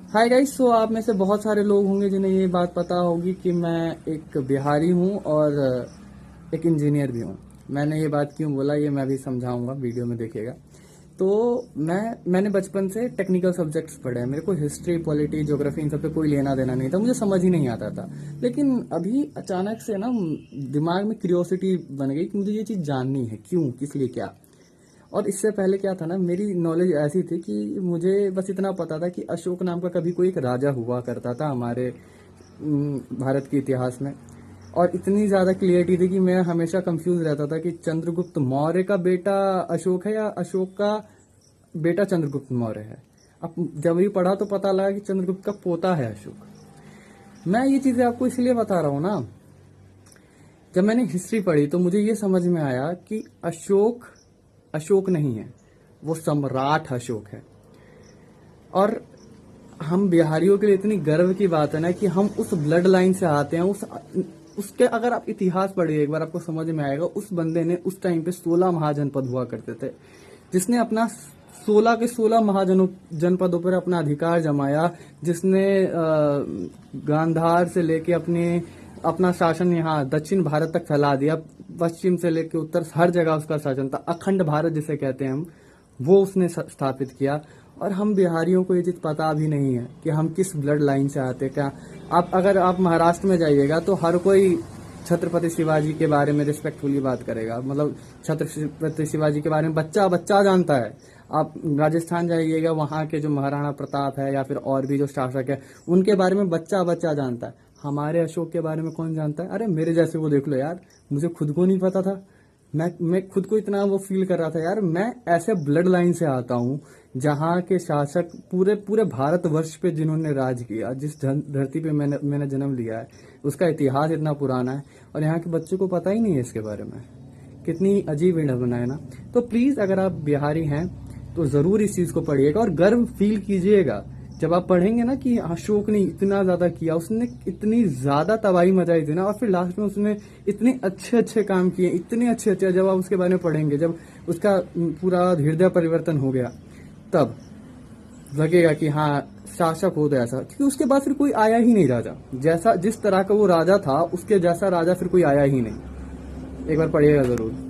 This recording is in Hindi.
Hi guys. सो आप में से बहुत सारे लोग होंगे जिन्हें ये बात पता होगी कि मैं एक बिहारी हूँ और एक इंजीनियर भी हूँ। मैंने ये बात क्यों बोला ये मैं भी समझाऊंगा, वीडियो में देखिएगा। तो मैंने बचपन से टेक्निकल सब्जेक्ट्स पढ़े हैं। मेरे को हिस्ट्री, पॉलिटी, ज्योग्राफी इन सब पे कोई लेना देना नहीं था, मुझे समझ ही नहीं आता था। लेकिन अभी अचानक से ना दिमाग में क्यूरियोसिटी बन गई कि मुझे ये चीज़ जाननी है, क्यों, किस लिए, क्या। और इससे पहले क्या था ना, मेरी नॉलेज ऐसी थी कि मुझे बस इतना पता था कि अशोक नाम का कभी कोई एक राजा हुआ करता था हमारे भारत के इतिहास में। और इतनी ज़्यादा क्लियरिटी थी कि मैं हमेशा कंफ्यूज रहता था कि चंद्रगुप्त मौर्य का बेटा अशोक है या अशोक का बेटा चंद्रगुप्त मौर्य है। अब जब ये पढ़ा तो पता लगा कि चंद्रगुप्त का पोता है अशोक। मैं ये चीज़ें आपको इसलिए बता रहा हूँ ना, जब मैंने हिस्ट्री पढ़ी तो मुझे ये समझ में आया कि अशोक अशोक नहीं है, वो सम्राट अशोक है। और हम बिहारियों के लिए इतनी गर्व की बात है ना कि हम उस ब्लड लाइन से आते हैं। उसके अगर आप इतिहास पढ़िए एक बार, आपको समझ में आएगा। उस बंदे ने उस टाइम पे 16 महाजनपद हुआ करते थे, जिसने अपना 16 के 16 महाजनपदों पर अपना अधिकार जमाया, जिसने गांधार से लेके अपना शासन यहाँ दक्षिण भारत तक फैला दिया। पश्चिम से लेके उत्तर हर जगह उसका शासन था। अखंड भारत जिसे कहते हैं हम, वो उसने स्थापित किया। और हम बिहारियों को ये चीज पता भी नहीं है कि हम किस ब्लड लाइन से आते। क्या अगर आप महाराष्ट्र में जाइएगा तो हर कोई छत्रपति शिवाजी के बारे में रिस्पेक्टफुली बात करेगा। मतलब छत्रपति शिवाजी के बारे में बच्चा बच्चा जानता है। आप राजस्थान जाइएगा, वहां के जो महाराणा प्रताप है या फिर और भी जो शासक है, उनके बारे में बच्चा बच्चा जानता है। हमारे अशोक के बारे में कौन जानता है? अरे मेरे जैसे को देख लो यार, मुझे खुद को नहीं पता था। मैं खुद को इतना वो फील कर रहा था यार, मैं ऐसे ब्लड लाइन से आता हूँ जहाँ के शासक पूरे पूरे भारतवर्ष पे जिन्होंने राज किया, जिस धरती पे मैंने जन्म लिया है, उसका इतिहास इतना पुराना है और यहाँ के बच्चों को पता ही नहीं है इसके बारे में। कितनी अजीब विडंबना है ना। तो प्लीज अगर आप बिहारी हैं तो जरूर इस चीज को पढ़िएगा और गर्व फील कीजिएगा जब आप पढ़ेंगे ना कि अशोक ने इतना ज्यादा किया, उसने इतनी ज्यादा तबाही मचाई थी ना, और फिर लास्ट में उसने इतने अच्छे अच्छे काम किए, इतने अच्छे अच्छे। जब आप उसके बारे में पढ़ेंगे, जब उसका पूरा हृदय परिवर्तन हो गया, तब लगेगा कि हाँ शासक हो तो ऐसा। क्योंकि उसके बाद फिर कोई आया ही नहीं राजा, जैसा जिस तरह का वो राजा था उसके जैसा राजा फिर कोई आया ही नहीं। एक बार पढ़िएगा जरूर।